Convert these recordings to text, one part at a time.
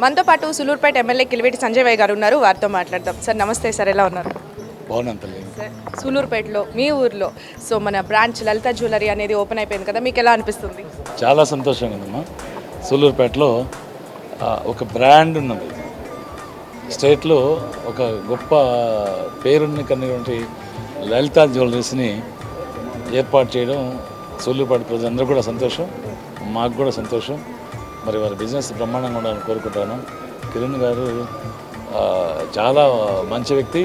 మనతో పాటు Sullurpeta MLA Kiliveti Sanjay why గారు ఉన్నారు. వారితో మాట్లాడదాం. సార్ నమస్తే సార్, ఎలా ఉన్నారు? బాగున్నాను. సులూరుపేటలో మీ ఊర్లో సో మన బ్రాంచ్ లలిత జ్యువెలరీ అనేది ఓపెన్ అయిపోయింది కదా, మీకు ఎలా అనిపిస్తుంది? చాలా సంతోషంగా ఉందమ్మా. సూలూరుపేటలో ఒక బ్రాండ్ ఉన్నది. స్టేట్లో ఒక గొప్ప పేరుని కన్నటువంటి లలిత జ్యువెలరీస్ని ఏర్పాటు చేయడం సూలూరుపేట ప్రజలందరూ కూడా సంతోషం, మాకు కూడా సంతోషం. మరి వారి బిజినెస్ బ్రహ్మాండంగా ఉండాలని కోరుకుంటాను. కిరణ్ గారు చాలా మంచి వ్యక్తి.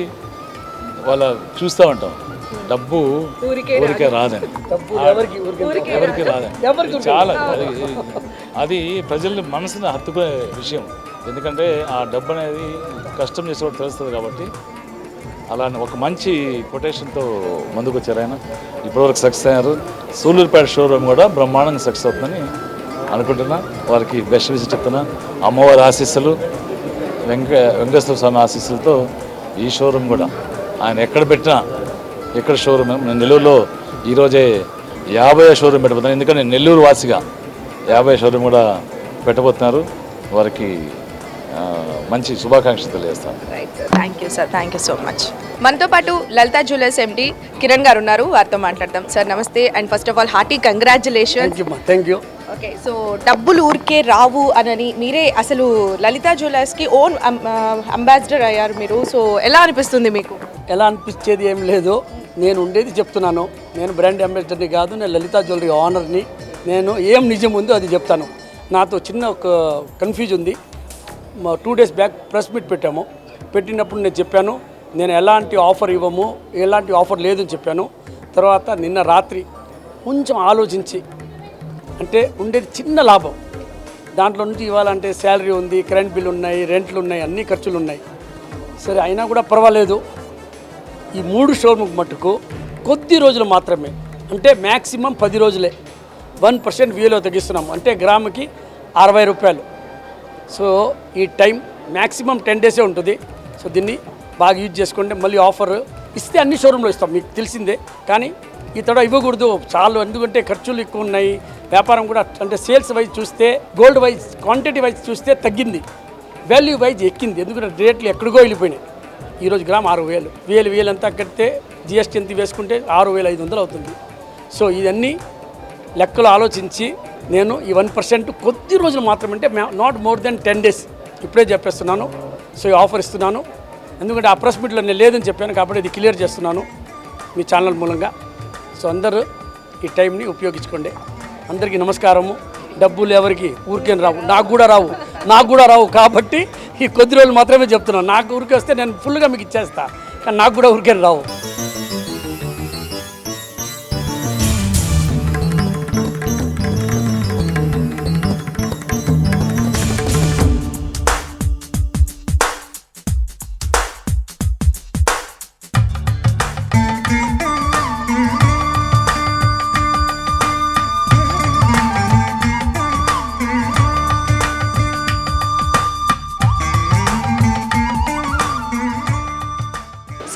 వాళ్ళ చూస్తూ ఉంటాం, డబ్బు ఊరికే రాదని, ఎవరికి రాదని. చాలా అది ప్రజల్ని మనసుని హత్తుకునే విషయం. ఎందుకంటే ఆ డబ్బు అనేది కష్టం చేసేవాడు తెలుస్తుంది కాబట్టి అలానే ఒక మంచి కొటేషన్తో ముందుకు వచ్చారు ఆయన. ఇప్పటివరకు సక్సెస్ అయ్యారు. సూలూరుపేట షోరూమ్ కూడా బ్రహ్మాండంగా సక్సెస్ అవుతుందని అనుకుంటున్నా. వారికి బెస్ట్ విజిట్ చెప్తున్నా. అమ్మవారి ఆశీస్సులు, వెంకటేశ్వర స్వామి ఆశీస్సులతో ఈ షోరూమ్ కూడా ఆయన ఎక్కడ పెట్టినా, ఎక్కడ షోరూమ్, నేను నెల్లూరులో ఈరోజే 50వ షోరూమ్ పెట్టబోతున్నాను. ఎందుకంటే నేను నెల్లూరు వాసిగా 50వ షోరూమ్ కూడా పెట్టబోతున్నారు. వారికి మంచి శుభాకాంక్షలు తెలియజేస్తాను. Thank you sir, thank you so much. మనతో పాటు లలిత జ్యువెలర్స్ ఎండి కిరణ్ గారు ఉన్నారు. వారితో మాట్లాడదాం. సార్ నమస్తే and first of all hearty congratulations. Thank you. Okay, so డబ్బులు ఊరికే రావు అని మీరే అసలు లలిత జ్యువెలర్స్కి ఓన్ అంబాసిడర్ అయ్యారు మీరు. సో ఎలా అనిపిస్తుంది మీకు? ఎలా అనిపించేది ఏం లేదు, నేను ఉండేది చెప్తున్నాను. నేను బ్రాండ్ అంబాసిడర్ని కాదు, నేను లలిత జ్యువెలరీ ఓనర్ని. నేను ఏం నిజం ఉందో అది చెప్తాను. నాతో చిన్న ఒక కన్ఫ్యూజ్ ఉంది. 2 days బ్యాక్ ప్రెస్ మీట్ పెట్టాము. పెట్టినప్పుడు నేను చెప్పాను, నేను ఎలాంటి ఆఫర్ ఇవ్వము, ఎలాంటి ఆఫర్ లేదని చెప్పాను. తర్వాత నిన్న రాత్రి కొంచెం ఆలోచించి, అంటే ఉండేది చిన్న లాభం, దాంట్లో నుంచి ఇవ్వాలంటే శాలరీ ఉంది, కరెంట్ బిల్ ఉన్నాయి, రెంట్లు ఉన్నాయి, అన్ని ఖర్చులు ఉన్నాయి. సరే అయినా కూడా పర్వాలేదు. ఈ 3 షోరూమ్ మట్టుకు కొద్ది రోజులు మాత్రమే, అంటే మ్యాక్సిమం 10 రోజులే 1% వ్యూలో తగ్గిస్తున్నాము. అంటే గ్రాముకి 60 రూపాయలు. సో ఈ టైం మ్యాక్సిమం 10 days ఉంటుంది. సో దీన్ని బాగా యూజ్ చేసుకుంటే మళ్ళీ ఆఫర్ ఇస్తే అన్ని షోరూంలో ఇస్తాం, మీకు తెలిసిందే. కానీ ఈ తడ ఇవ్వకూడదు చాలు, ఎందుకంటే ఖర్చులు ఎక్కువ ఉన్నాయి. వ్యాపారం కూడా అంటే సేల్స్ వైజ్ చూస్తే, గోల్డ్ వైజ్, క్వాంటిటీ వైజ్ చూస్తే తగ్గింది, వాల్యూ వైజ్ ఎక్కింది. ఎందుకంటే రేట్లు ఎక్కడికో వెళ్ళిపోయినాయి. ఈరోజు గ్రామ్ 6,000 వేలు అంతా కడితే జిఎస్టీ ఎంత వేసుకుంటే 6,500 అవుతుంది. సో ఇవన్నీ లెక్కలు ఆలోచించి నేను ఈ 1% కొద్ది రోజులు మాత్రమే, అంటే నాట్ మోర్ దెన్ 10 days ఇప్పుడే చెప్పేస్తున్నాను. సో ఈ ఆఫర్ ఇస్తున్నాను. ఎందుకంటే ఆ ప్రెస్ మీట్లో నేను లేదని చెప్పాను కాబట్టి ఇది క్లియర్ చేస్తున్నాను మీ ఛానల్ మూలంగా. సో అందరూ ఈ టైంని ఉపయోగించుకోండి. అందరికీ నమస్కారము. డబ్బులు ఎవరికి ఊరికేం రావు, నాకు కూడా రావు కాబట్టి ఈ కొద్ది రోజులు మాత్రమే చెప్తున్నాను. నాకు ఊరికే వస్తే నేను ఫుల్గా మీకు ఇచ్చేస్తా, కానీ నాకు కూడా ఊరికేం రావు.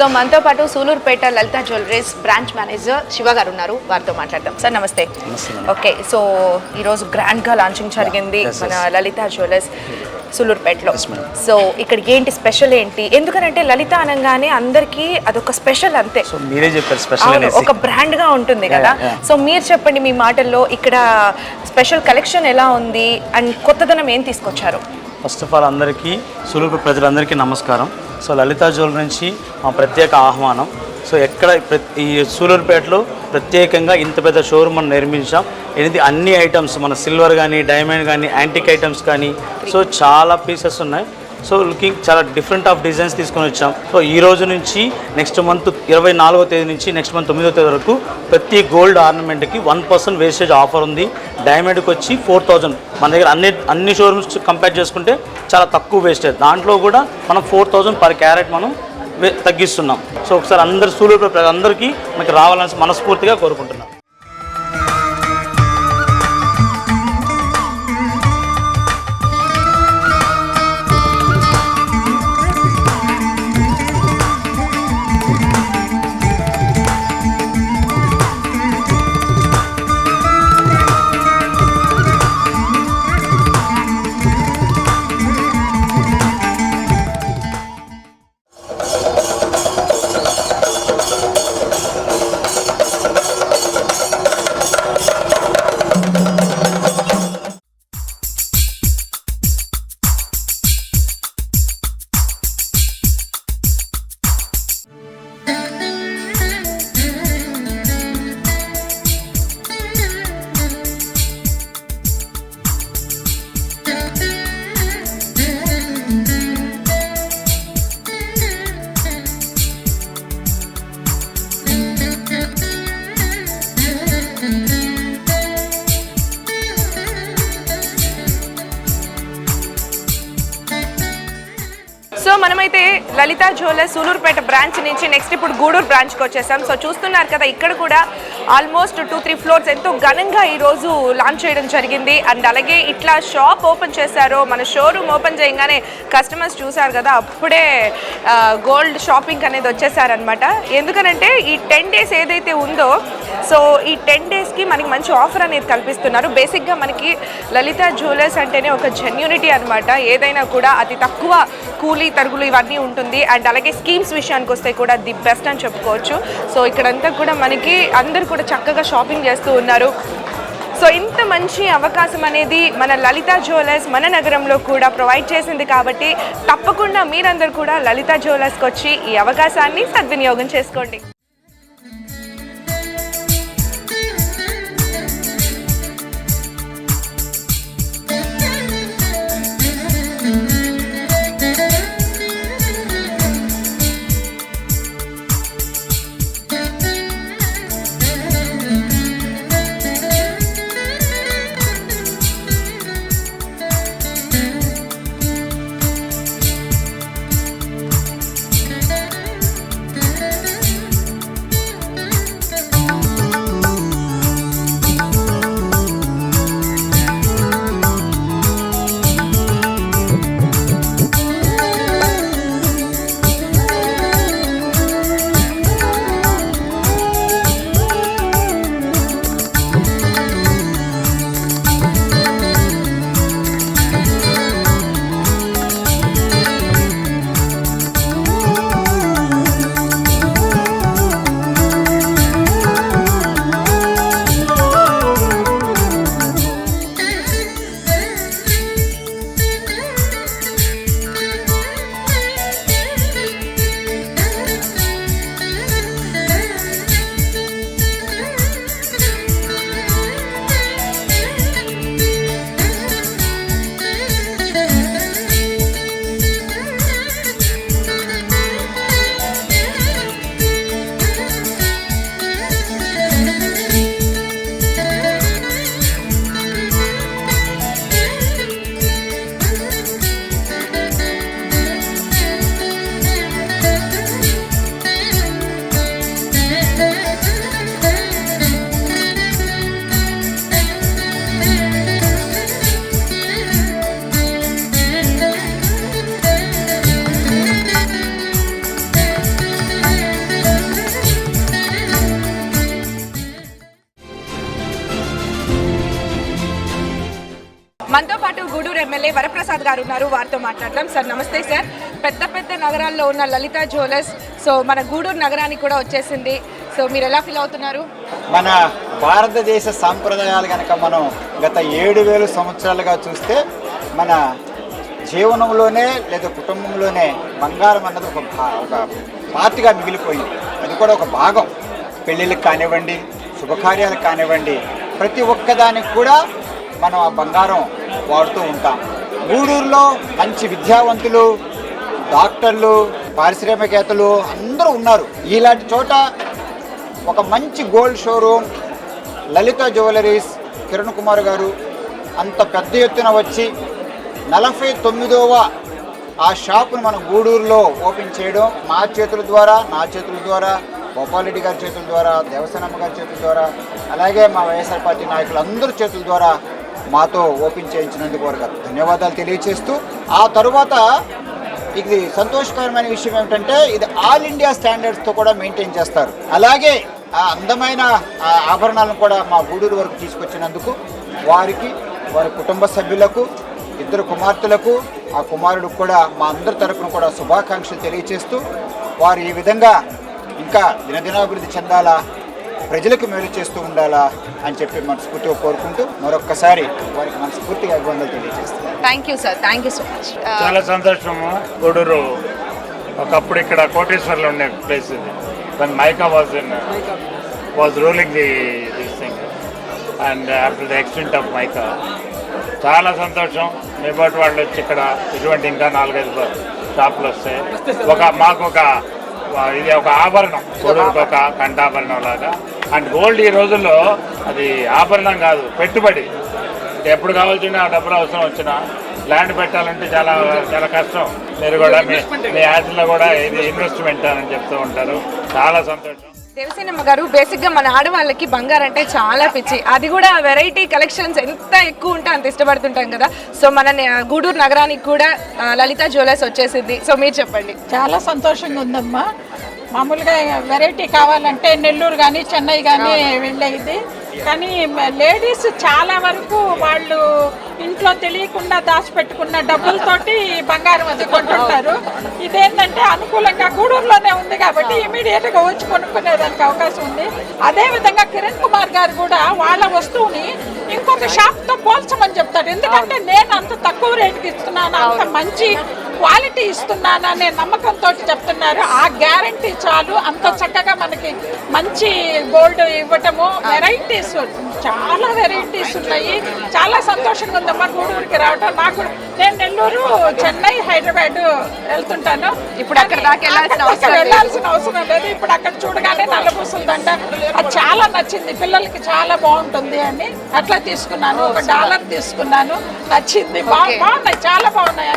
సో మనతో పాటు సూలూరుపేట లలిత జ్యువెలరీస్ బ్రాంచ్ మేనేజర్ శివ గారు ఉన్నారు. వారితో మాట్లాడదాం. సార్ నమస్తే. ఓకే, సో ఈరోజు గ్రాండ్గా లాంచింగ్ జరిగింది మన లలిత జ్యువెలర్స్ సూలూరుపేటలో. సో ఇక్కడికి ఏంటి స్పెషల్ ఏంటి? ఎందుకంటే లలిత అనగానే అందరికీ అదొక స్పెషల్, అంతే. మీరే చెప్పారు స్పెషల్, ఒక బ్రాండ్గా ఉంటుంది కదా. సో మీరు చెప్పండి మీ మాటల్లో, ఇక్కడ స్పెషల్ కలెక్షన్ ఎలా ఉంది అండ్ కొత్తదనం ఏం తీసుకొచ్చారు? ఫస్ట్ ఆఫ్ ఆల్ అందరికీ, సూలూరుపేట ప్రజలందరికీ నమస్కారం. సో లలిత జ్యువెలరీ నుంచి మా ప్రత్యేక ఆహ్వానం. సో ఎక్కడ ఈ సూలూరుపేటలో ప్రత్యేకంగా ఇంత పెద్ద షోరూమ్ మనం నిర్మించాం. ఇది అన్ని ఐటమ్స్, మన సిల్వర్ కానీ, డైమండ్ కానీ, యాంటిక్ ఐటమ్స్ కానీ, సో చాలా పీసెస్ ఉన్నాయి. సో లుకింగ్ చాలా డిఫరెంట్ ఆఫ్ డిజైన్స్ తీసుకొని వచ్చాం. సో ఈ రోజు నుంచి నెక్స్ట్ మంత్ 24వ తేదీ నుంచి నెక్స్ట్ మంత్ 9వ తేదీ వరకు ప్రతి గోల్డ్ ఆర్నమెంట్కి 1% వేస్టేజ్ ఆఫర్ ఉంది. డైమండ్కి వచ్చి 4,000. మన దగ్గర అన్ని షోరూమ్స్ కంపేర్ చేసుకుంటే చాలా తక్కువ వేస్టేజ్. దాంట్లో కూడా మనం 4,000 per carat మనం తగ్గిస్తున్నాం. సో ఒకసారి అందరు సూలూరుపేట అందరికీ మనకి రావాలని మనస్ఫూర్తిగా కోరుకుంటున్నాం. మనమైతే లలితా జ్యువెలర్స్ సూలూరుపేట బ్రాంచ్ నుంచి నెక్స్ట్ ఇప్పుడు గూడూరు బ్రాంచ్కి వచ్చేసాం. సో చూస్తున్నారు కదా, ఇక్కడ కూడా ఆల్మోస్ట్ 2-3 ఫ్లోర్స్ ఎంతో ఘనంగా ఈరోజు లాంచ్ చేయడం జరిగింది. అండ్ అలాగే ఇట్లా షాప్ ఓపెన్ చేశారో, మన షోరూమ్ ఓపెన్ చేయగానే కస్టమర్స్ చూసారు కదా, అప్పుడే గోల్డ్ షాపింగ్ అనేది వచ్చేసారనమాట. ఎందుకనంటే ఈ 10 days ఏదైతే ఉందో, సో ఈ 10 daysకి మనకి మంచి ఆఫర్ అనేది కల్పిస్తున్నారు. బేసిక్గా మనకి లలితా జ్యువెలర్స్ అంటేనే ఒక జెన్యూనిటీ అనమాట. ఏదైనా కూడా అతి తక్కువ కూలీ తరుగులు ఇవన్నీ ఉంటుంది. అండ్ అలాగే స్కీమ్స్ విషయానికి వస్తే కూడా ది బెస్ట్ అని చెప్పుకోవచ్చు. సో ఇక్కడంతా కూడా మనకి అందరు కూడా చక్కగా షాపింగ్ చేస్తూ ఉన్నారు. సో ఇంత మంచి అవకాశం అనేది మన లలితా జ్యువెలర్స్ మన నగరంలో కూడా ప్రొవైడ్ చేసింది కాబట్టి తప్పకుండా మీరందరూ కూడా లలితా జ్యువెలర్స్కి వచ్చి ఈ అవకాశాన్ని సద్వినియోగం చేసుకోండి. మనతో పాటు గూడూరు ఎమ్మెల్యే వరప్రసాద్ గారు ఉన్నారు, వారితో మాట్లాడదాం. సార్ నమస్తే సార్. పెద్ద పెద్ద నగరాల్లో ఉన్న లలితా జ్యువెలర్స్ సో మన గూడూరు నగరానికి కూడా వచ్చేసింది. సో మీరు ఎలా ఫీల్ అవుతున్నారు? మన భారతదేశ సాంప్రదాయాలు కనుక మనం గత 7,000 సంవత్సరాలుగా చూస్తే మన జీవనంలోనే లేదా కుటుంబంలోనే బంగారం అన్నది ఒక పార్ట్గా మిగిలిపోయింది. అది కూడా ఒక భాగం. పెళ్ళిళ్ళకి కానివ్వండి, శుభకార్యాలకు కానివ్వండి, ప్రతి ఒక్కదానికి కూడా మనం ఆ బంగారం వాడుతూ ఉంటాం. గూడూరులో మంచి విద్యావంతులు, డాక్టర్లు, పారిశ్రామికవేత్తలు అందరూ ఉన్నారు. ఇలాంటి చోట ఒక మంచి gold showroom Lalitha jewelleries Kiran Kumar గారు అంత పెద్ద ఎత్తున వచ్చి 49వ ఆ షాపును మన గూడూరులో ఓపెన్ చేయడం మా చేతుల ద్వారా, నా చేతుల ద్వారా, గోపాలరెడ్డి గారి చేతుల ద్వారా, దేవసేనమ్మ గారి చేతుల ద్వారా, అలాగే మా వైఎస్ఆర్ పార్టీ నాయకులందరి చేతుల ద్వారా మాతో ఓపెన్ చేయించినందుకు వారికి ధన్యవాదాలు తెలియజేస్తూ, ఆ తరువాత ఇది సంతోషకరమైన విషయం ఏమిటంటే ఇది ఆల్ ఇండియా స్టాండర్డ్స్తో కూడా మెయింటైన్ చేస్తారు. అలాగే ఆ అందమైన ఆభరణాలను కూడా మా గూడూరు వరకు తీసుకొచ్చినందుకు వారికి, వారి కుటుంబ సభ్యులకు, 2 కుమార్తెలకు, ఆ కుమారుడికి కూడా మా అందరి తరఫున కూడా శుభాకాంక్షలు తెలియజేస్తూ, వారు ఈ విధంగా ఇంకా దినదినాభివృద్ధి చెందాలా, ప్రజలకు మేలు చేస్తూ ఉండాలా అని చెప్పి మనస్ఫూర్తిగా కోరుకుంటూ మరొక్కసారి వారికి మనస్ఫూర్తిగా అభివందనలు తెలియజేస్తున్నాను. Thank you sir, thank you so much. చాలా సంతోషము. గూడూరు ఒకప్పుడు ఇక్కడ కోటేశ్వర్లో ఉండే ప్లేస్ ఇది. when Mica was ruling this thing and after the extent of Mica. చాలా సంతోషం. మేబోటి వాళ్ళు వచ్చి ఇక్కడ ఇటువంటి ఇంకా 4-5 షాపులు వస్తాయి. మాకు ఇది ఒక ఆభరణం, గూడూరుకి ఒక కంఠాభరణం లాగా. అండ్ గోల్డ్ ఈ రోజుల్లో అది ఆభరణం కాదు, పెట్టుబడి. ఎప్పుడు కావాల్సిన డబ్బులు అవసరం వచ్చినా ల్యాండ్ పెట్టాలంటే చాలా చాలా కష్టం. మీరు కూడా మీ యాడ్స్లో కూడా ఇది ఇన్వెస్ట్మెంట్ అని చెప్తూ ఉంటారు. చాలా సంతోషం. దేవసేనమ్మ గారు, బేసిక్గా మన ఆడవాళ్ళకి బంగారం అంటే చాలా పిచ్చి. అది కూడా వెరైటీ కలెక్షన్స్ ఎంత ఎక్కువ ఉంటే అంత ఇష్టపడుతుంటాం కదా. సో మన గూడూరు నగరానికి కూడా లలిత జ్యువెలర్స్ వచ్చేసింది. సో మీరు చెప్పండి. చాలా సంతోషంగా ఉందమ్మా. మామూలుగా వెరైటీ కావాలంటే నెల్లూరు కానీ చెన్నై కానీ వెళ్ళేది, కానీ లేడీస్ చాలా వరకు వాళ్ళు ఇంట్లో తెలియకుండా దాచిపెట్టుకున్న డబ్బులతోటి బంగారం అది కొంటుంటారు. ఇదేంటంటే అనుకూలంగా గూడూరులోనే ఉంది కాబట్టి ఇమీడియట్గా వచ్చి కొనుక్కునేదానికి అవకాశం ఉంది. అదేవిధంగా కిరణ్ కుమార్ గారు కూడా వాళ్ళ వస్తువుని ఇంకొక షాప్తో పోల్చమని చెప్తాడు. ఎందుకంటే నేను అంత తక్కువ రేటుకి ఇస్తున్నాను, అంత మంచి క్వాలిటీ ఇస్తున్నాను అనే నమ్మకంతో చెప్తున్నారు. ఆ గ్యారంటీ చాలు. అంత చక్కగా మనకి మంచి గోల్డ్ ఇవ్వటము, వెరైటీస్ చాలా వెరైటీస్ ఉన్నాయి. చాలా సంతోషంగా ఉందమ్మా గూడూరుకి రావటం. నాకు నేను నెల్లూరు, చెన్నై, హైదరాబాద్ వెళ్తుంటాను. ఇప్పుడు అక్కడ దాకా వెళ్ళాల్సిన అవసరం లేదు. ఇప్పుడు అక్కడ చూడగానే నల్లపూసల దండ అది చాలా నచ్చింది. పిల్లలకి చాలా బాగుంటుంది అని అట్లా తీసుకున్నాను. $1 తీసుకున్నాను, నచ్చింది. బాగున్నాయి, చాలా బాగున్నాయి.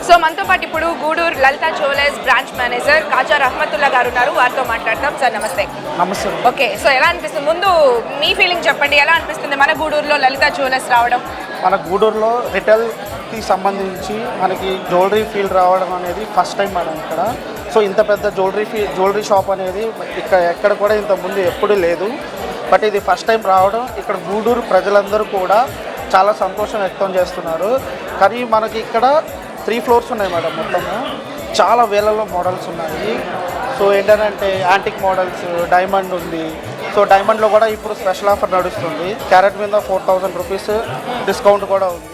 సో మనతో పాటు ఇప్పుడు గూడూరు లలిత జ్యువెలర్స్ బ్రాంచ్ మేనేజర్ కాజా రహమతుల్లా గారు ఉన్నారు. వారితో మాట్లాడతాం. సార్ నమస్తే. నమస్తే. ఓకే, సో ఎలా అనిపిస్తుంది? ముందు మీ ఫీలింగ్ చెప్పండి. ఎలా అనిపిస్తుంది మన గూడూరులో లలిత జ్యువెలర్స్ రావడం? మన గూడూరులో రిటైల్కి సంబంధించి మనకి జ్యువెలరీ ఫీల్డ్ రావడం అనేది ఫస్ట్ టైం మనం ఇక్కడ. సో ఇంత పెద్ద జ్యువెలరీ షాప్ అనేది ఇక్కడ ఎక్కడ కూడా ఇంత ముందు ఎప్పుడూ లేదు. బట్ ఇది ఫస్ట్ టైం రావడం ఇక్కడ గూడూరు ప్రజలందరూ కూడా చాలా సంతోషం వ్యక్తం చేస్తున్నారు. కానీ మనకి ఇక్కడ 3 floors ఉన్నాయి మేడం. మొత్తము చాలా వేలలో మోడల్స్ ఉన్నాయి. సో ఏంటంటే యాంటిక్ మోడల్స్, డైమండ్ ఉంది. సో డైమండ్లో కూడా ఇప్పుడు స్పెషల్ ఆఫర్ నడుస్తుంది. క్యారెట్ మీద 4000 రూపీస్ డిస్కౌంట్ కూడా ఉంది.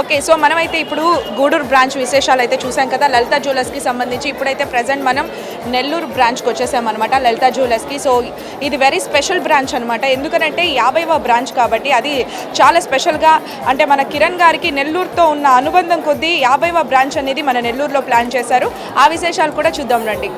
ఓకే, సో మనమైతే ఇప్పుడు గూడూరు బ్రాంచ్ విశేషాలు అయితే చూసాం కదా లలిత జ్యువెలర్స్కి సంబంధించి. ఇప్పుడైతే ప్రజెంట్ మనం నెల్లూరు బ్రాంచ్కి వచ్చేసామన్నమాట లలిత జ్యువెలర్స్కి. సో ఇది వెరీ స్పెషల్ బ్రాంచ్ అనమాట. ఎందుకంటే 50వ బ్రాంచ్ కాబట్టి అది చాలా స్పెషల్గా, అంటే మన కిరణ్ గారికి నెల్లూరుతో ఉన్న అనుబంధం కొద్దీ 50వ బ్రాంచ్ అనేది మన నెల్లూరులో ప్లాన్ చేశారు. ఆ విశేషాలు కూడా చూద్దాం రండి.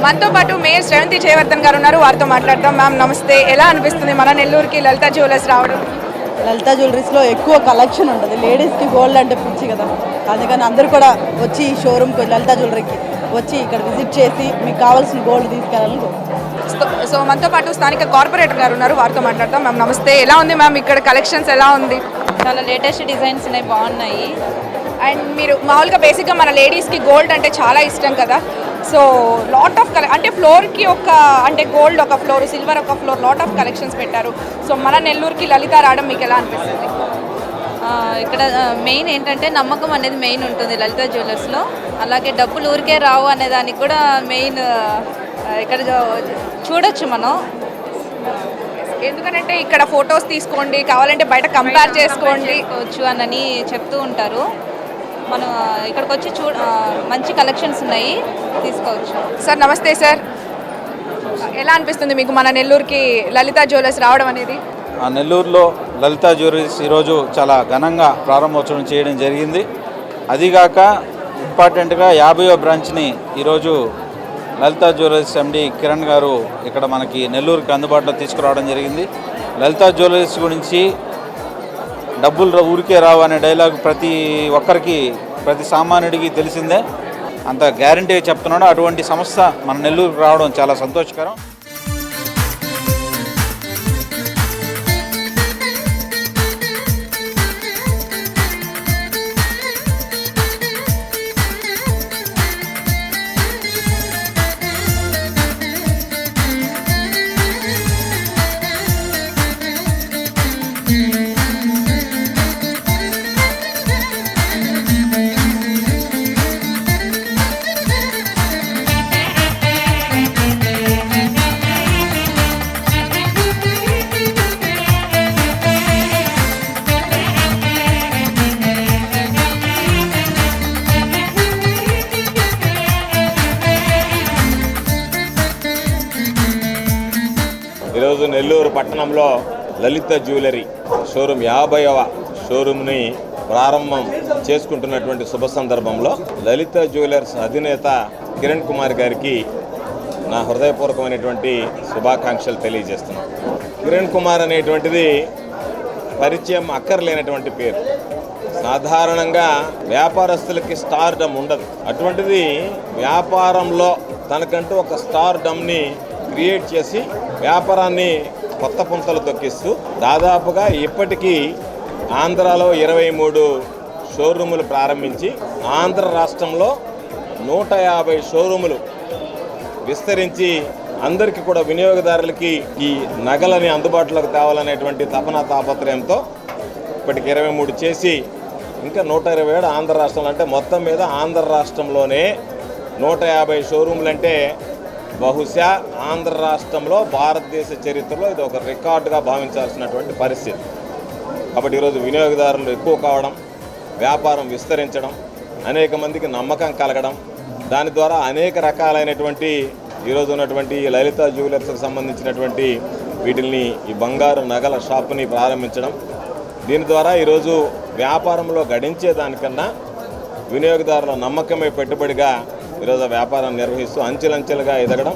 మనతో పాటు మేయర్ శ్రవంతి జయవర్ధన్ గారు ఉన్నారు. వారితో మాట్లాడతాం. మ్యామ్ నమస్తే. ఎలా అనిపిస్తుంది మన నెల్లూరుకి లలిత జ్యువెలర్స్ రావడం? లలిత జ్యువెలరీస్లో ఎక్కువ కలెక్షన్ ఉంటుంది. లేడీస్కి గోల్డ్ అంటే పిచ్చి కదా, అందుకని అందరూ కూడా వచ్చి ఈ షోరూమ్కి లలిత జ్యువెలరీకి వచ్చి ఇక్కడ విజిట్ చేసి మీకు కావాల్సిన గోల్డ్ తీసుకెళ్ళాలని కోరుకుంటున్నాను. సో మనతో పాటు స్థానిక కార్పొరేటర్ గారు ఉన్నారు. వారితో మాట్లాడతాం. మ్యామ్ నమస్తే. ఎలా ఉంది మ్యామ్ ఇక్కడ కలెక్షన్స్ ఎలా ఉంది? చాలా లేటెస్ట్ డిజైన్స్ ఉన్నాయి, బాగున్నాయి. అండ్ మీరు మామూలుగా బేసిక్గా మన లేడీస్కి గోల్డ్ అంటే చాలా ఇష్టం కదా. సో లాట్ ఆఫ్ అంటే ఫ్లోర్కి ఒక అంటే గోల్డ్ ఒక ఫ్లోర్, సిల్వర్ ఒక ఫ్లోర్, లాట్ ఆఫ్ కలెక్షన్స్ పెట్టారు. సో మన నెల్లూరుకి లలిత రావడం మీకు ఎలా అనిపిస్తుంది? ఇక్కడ మెయిన్ ఏంటంటే నమ్మకం అనేది మెయిన్ ఉంటుంది లలిత జ్యువెలర్స్లో. అలాగే డబ్బులు ఊరికే రావు అనే దానికి కూడా మెయిన్ ఇక్కడ చూడొచ్చు మనం. ఎందుకంటే ఇక్కడ ఫొటోస్ తీసుకోండి, కావాలంటే బయట కంపేర్ చేసుకోండి అని చెప్తూ ఉంటారు. మనం ఇక్కడికి వచ్చి మంచి కలెక్షన్స్ ఉన్నాయి, తీసుకోవచ్చు. సార్ నమస్తే సార్, ఎలా అనిపిస్తుంది మీకు మన నెల్లూరుకి లలిత జ్యువెలర్స్ రావడం అనేది? నెల్లూరులో లలిత జ్యువెలర్స్ ఈరోజు చాలా ఘనంగా ప్రారంభోత్సవం చేయడం జరిగింది. అదిగాక ఇంపార్టెంట్గా 50వ బ్రాంచ్ని ఈరోజు లలిత జ్యువెలర్స్ ఎండి కిరణ్ గారు ఇక్కడ మనకి నెల్లూరుకి అందుబాటులో తీసుకురావడం జరిగింది. లలిత జ్యువెలర్స్ గురించి డబ్బులు ఊరికే రావు అనే డైలాగ్ ప్రతి ఒక్కరికి, ప్రతి సామాన్యుడికి తెలిసిందే. అంత గ్యారంటీగా చెప్తున్నాడు. అటువంటి సంస్థ మన నెల్లూరుకు రావడం చాలా సంతోషకరం. ఈరోజు నెల్లూరు పట్టణంలో లలిత జ్యువెలరీ షోరూమ్ 50వ షోరూమ్ని ప్రారంభం చేసుకుంటున్నటువంటి శుభ సందర్భంలో లలిత జ్యువెలర్స్ అధినేత కిరణ్ కుమార్ గారికి నా హృదయపూర్వకమైనటువంటి శుభాకాంక్షలు తెలియజేస్తున్నాను. కిరణ్ కుమార్ అనేటువంటిది పరిచయం అక్కర్లేనటువంటి పేరు. సాధారణంగా వ్యాపారస్తులకి స్టార్డమ్ ఉండదు. అటువంటిది వ్యాపారంలో తనకంటూ ఒక స్టార్డమ్ని క్రియేట్ చేసి వ్యాపారాన్ని కొత్త పుంతలు తొక్కిస్తూ దాదాపుగా ఇప్పటికీ ఆంధ్రాలో 23 షోరూములు ప్రారంభించి ఆంధ్ర రాష్ట్రంలో 150 షోరూములు విస్తరించి అందరికీ కూడా వినియోగదారులకి ఈ నగలని అందుబాటులోకి తేవాలనేటువంటి తపన తాపత్రయంతో ఇప్పటికి 23 చేసి ఇంకా 127 ఆంధ్ర రాష్ట్రంలో, అంటే మొత్తం మీద ఆంధ్ర రాష్ట్రంలోనే 150 షోరూములు అంటే బహుశా ఆంధ్ర రాష్ట్రంలో భారతదేశ చరిత్రలో ఇది ఒక రికార్డుగా భావించాల్సినటువంటి పరిస్థితి. కాబట్టి ఈరోజు వినియోగదారులు ఎక్కువ కావడం, వ్యాపారం విస్తరించడం, అనేక మందికి నమ్మకం కలగడం, దాని ద్వారా అనేక రకాలైనటువంటి ఈరోజు ఉన్నటువంటి లలిత జ్యువెలర్స్కి సంబంధించినటువంటి వీటిని ఈ బంగారు నగల షాపుని ప్రారంభించడం, దీని ద్వారా ఈరోజు వ్యాపారంలో గడించేదానికన్నా వినియోగదారుల నమ్మకమే పెట్టుబడిగా ఈరోజు వ్యాపారం నిర్వహిస్తూ అంచెలంచెలుగా ఎదగడం.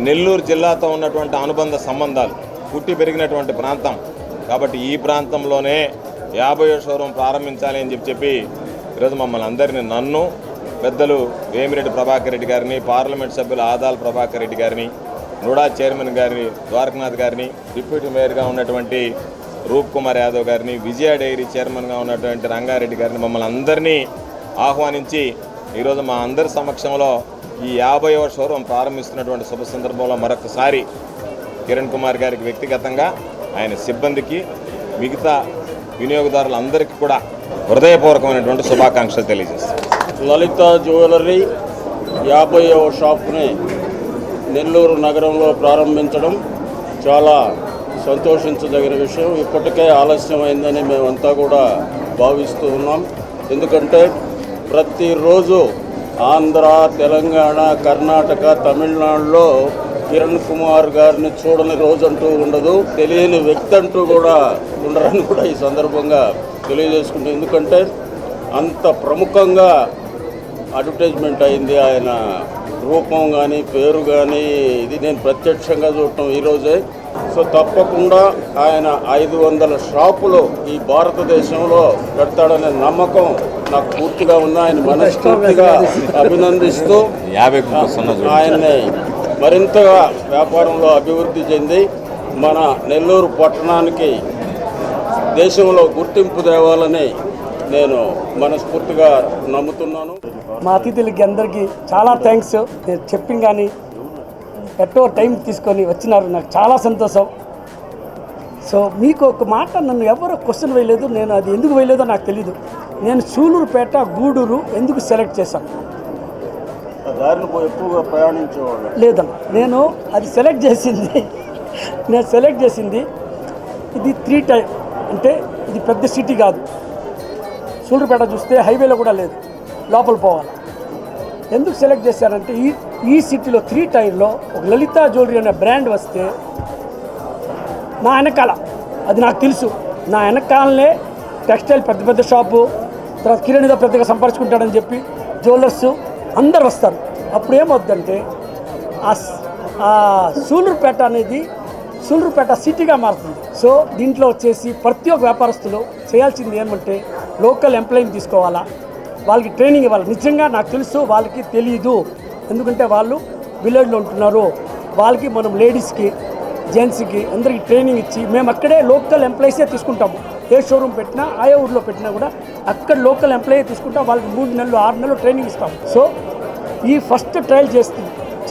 నెల్లూరు జిల్లాతో ఉన్నటువంటి అనుబంధ సంబంధాలు, పుట్టి పెరిగినటువంటి ప్రాంతం కాబట్టి ఈ ప్రాంతంలోనే 50వ షోరూమ్ ప్రారంభించాలి అని చెప్పి ఈరోజు మమ్మల్ని అందరినీ, నన్ను, పెద్దలు వేమిరెడ్డి ప్రభాకర్ రెడ్డి గారిని, పార్లమెంట్ సభ్యులు ఆదాల ప్రభాకర్ రెడ్డి గారిని, నుడా చైర్మన్ గారిని, ద్వారకనాథ్ గారిని, డిప్యూటీ మేయర్గా ఉన్నటువంటి రూప్ కుమార్ యాదవ్ గారిని, విజయ డైరీ చైర్మన్గా ఉన్నటువంటి రంగారెడ్డి గారిని, మమ్మల్ని అందరినీ ఆహ్వానించి ఈరోజు మా అందరి సమక్షంలో ఈ 50వ షోరూమ్ ప్రారంభిస్తున్నటువంటి శుభ సందర్భంలో మరొకసారి కిరణ్ కుమార్ గారికి వ్యక్తిగతంగా, ఆయన సిబ్బందికి, మిగతా వినియోగదారులందరికీ కూడా హృదయపూర్వకమైనటువంటి శుభాకాంక్షలు తెలియజేస్తాను. లలిత జ్యువెలరీ 50వ షాప్ని నెల్లూరు నగరంలో ప్రారంభించడం చాలా సంతోషించదగిన విషయం. ఇప్పటికే ఆలస్యమైందని మేమంతా కూడా భావిస్తూ ఉన్నాం. ఎందుకంటే ప్రతిరోజు ఆంధ్ర, తెలంగాణ, కర్ణాటక, తమిళనాడులో కిరణ్ కుమార్ గారిని చూడని రోజంటూ ఉండదు, తెలియని వ్యక్తి అంటూ కూడా ఉండరని కూడా ఈ సందర్భంగా తెలియజేసుకుంటాం. ఎందుకంటే అంత ప్రముఖంగా అడ్వర్టైజ్మెంట్ అయింది ఆయన రూపం కానీ, పేరు కానీ. ఇది నేను ప్రత్యక్షంగా చూడటం ఈరోజే. సో తప్పకుండా ఆయన 500 షాపులు ఈ భారతదేశంలో పెడతాడనే నమ్మకం నాకు పూర్తిగా ఉంది. ఆయన మనస్ఫూర్తిగా అభినందిస్తూ ఆయన్ని మరింతగా వ్యాపారంలో అభివృద్ధి చెంది మన నెల్లూరు పట్టణానికి దేశంలో గుర్తింపు తేవాలని నేను మనస్ఫూర్తిగా నమ్ముతున్నాను. మా అతిథులకి అందరికీ చాలా థ్యాంక్స్. నేను చెప్పింగ్ కానీ ఎట్టో టైం తీసుకొని వచ్చినారు, నాకు చాలా సంతోషం. సో మీకు ఒక మాట నన్ను ఎవరు క్వశ్చన్ వేయలేదు, నేను అది ఎందుకు వేయలేదో నాకు తెలీదు. నేను సూలూరుపేట గూడూరు ఎందుకు సెలెక్ట్ చేశాను దారిని ఎక్కువగా ప్రయాణించేవాళ్ళు లేదన్న, నేను అది సెలెక్ట్ చేసింది ఇది 3 టైం అంటే ఇది పెద్ద సిటీ కాదు. సూలూరుపేట చూస్తే హైవేలో కూడా లేదు, లోపల పోవాలి. ఎందుకు సెలెక్ట్ చేశారంటే ఈ సిటీలో 3 టైర్లో ఒక లలితా జ్యువెలరీ అనే బ్రాండ్ వస్తే నా వెనకాల, అది నాకు తెలుసు, నా వెనకాలనే టెక్స్టైల్ పెద్ద పెద్ద షాపు, తర్వాత కిరణితో పెద్దగా సంపర్చుకుంటాడని చెప్పి జ్యువెలర్స్ అందరు వస్తారు. అప్పుడు ఏమవుద్దంటే ఆ సూలూరుపేట అనేది సూలూరుపేట సిటీగా మారుతుంది. సో దీంట్లో వచ్చేసి ప్రతి ఒక్క వ్యాపారస్తులు చేయాల్సింది ఏమంటే లోకల్ ఎంప్లాయీని తీసుకోవాలా, వాళ్ళకి ట్రైనింగ్ ఇవ్వాలి. నిజంగా నాకు తెలుసు వాళ్ళకి తెలియదు, ఎందుకంటే వాళ్ళు విలేజ్లో ఉంటున్నారు. వాళ్ళకి మనం లేడీస్కి జెంట్స్కి అందరికీ ట్రైనింగ్ ఇచ్చి మేము అక్కడే లోకల్ ఎంప్లాయీసే తీసుకుంటాము. ఏ షోరూమ్ పెట్టినా ఆయా ఊర్లో పెట్టినా కూడా అక్కడ లోకల్ ఎంప్లాయీ తీసుకుంటాం. వాళ్ళకి 3 నెలలు 6 నెలలు ట్రైనింగ్ ఇస్తాము. సో ఈ ఫస్ట్ ట్రయల్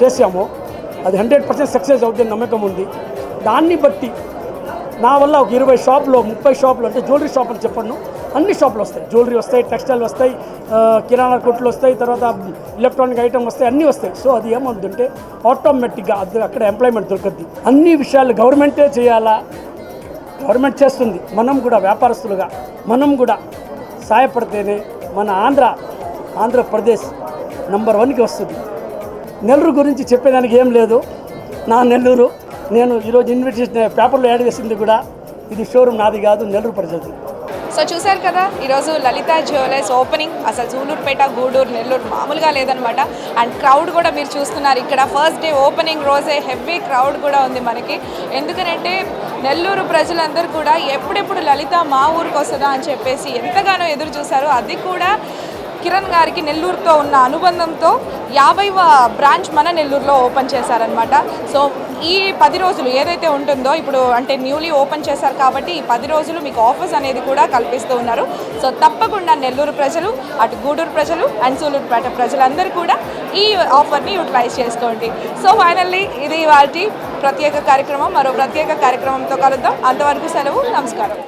చేసాము, అది 100% సక్సెస్ అవుతుందని నమ్మకం ఉంది. దాన్ని బట్టి నా వల్ల ఒక 20 షాపులు 30 షాపులు అంటే జ్యువెలరీ షాప్ అని చెప్పను, అన్ని షాపులు వస్తాయి. జ్యువెలరీ వస్తాయి, టెక్స్టైల్ వస్తాయి, కిరాణా కొట్లు వస్తాయి, తర్వాత ఎలక్ట్రానిక్ ఐటమ్ వస్తాయి, అన్నీ వస్తాయి. సో అది ఏమవుతుందంటే ఆటోమేటిక్గా అది అక్కడ ఎంప్లాయ్మెంట్ దొరుకుద్ది. అన్ని విషయాలు గవర్నమెంటే చేయాలా, గవర్నమెంట్ చేస్తుంది. మనం కూడా వ్యాపారస్తులుగా మనం కూడా సహాయపడితేనే మన ఆంధ్రప్రదేశ్ నంబర్ 1కి వస్తుంది. నెల్లూరు గురించి చెప్పేదానికి ఏం లేదు. నా నెల్లూరు, నేను ఈరోజు ఇన్విటేషన్ పేపర్లో యాడ్ చేసింది కూడా ఇది షోరూమ్ నాది కాదు, నెల్లూరు ప్రజలది. సో చూశారు కదా ఈరోజు లలితా జ్యువెలర్స్ ఓపెనింగ్. అసలు సూలూరుపేట, గూడూరు, నెల్లూరు మామూలుగా లేదనమాట. అండ్ క్రౌడ్ కూడా మీరు చూస్తున్నారు ఇక్కడ. ఫస్ట్ డే ఓపెనింగ్ రోజే హెవీ క్రౌడ్ కూడా ఉంది మనకి. ఎందుకంటే నెల్లూరు ప్రజలందరూ కూడా ఎప్పుడెప్పుడు లలిత మా ఊరికి వస్తుందా అని చెప్పేసి ఎంతగానో ఎదురు చూశారు. అది కూడా కిరణ్ గారికి నెల్లూరుతో ఉన్న అనుబంధంతో 50వ బ్రాంచ్ మన నెల్లూరులో ఓపెన్ చేశారనమాట. సో ఈ 10 రోజులు ఏదైతే ఉంటుందో ఇప్పుడు అంటే న్యూలీ ఓపెన్ చేశారు కాబట్టి ఈ 10 రోజులు మీకు ఆఫర్స్ అనేది కూడా కల్పిస్తూ ఉన్నారు. సో తప్పకుండా నెల్లూరు ప్రజలు, అటు గూడూరు ప్రజలు అండ్ సూలూరుపేట ప్రజలందరూ కూడా ఈ ఆఫర్ని యూటిలైజ్ చేసుకోండి. సో ఫైనల్లీ ఇది వాటి ప్రత్యేక కార్యక్రమం. మరో ప్రత్యేక కార్యక్రమంతో కలుద్దాం. అంతవరకు సెలవు, నమస్కారం.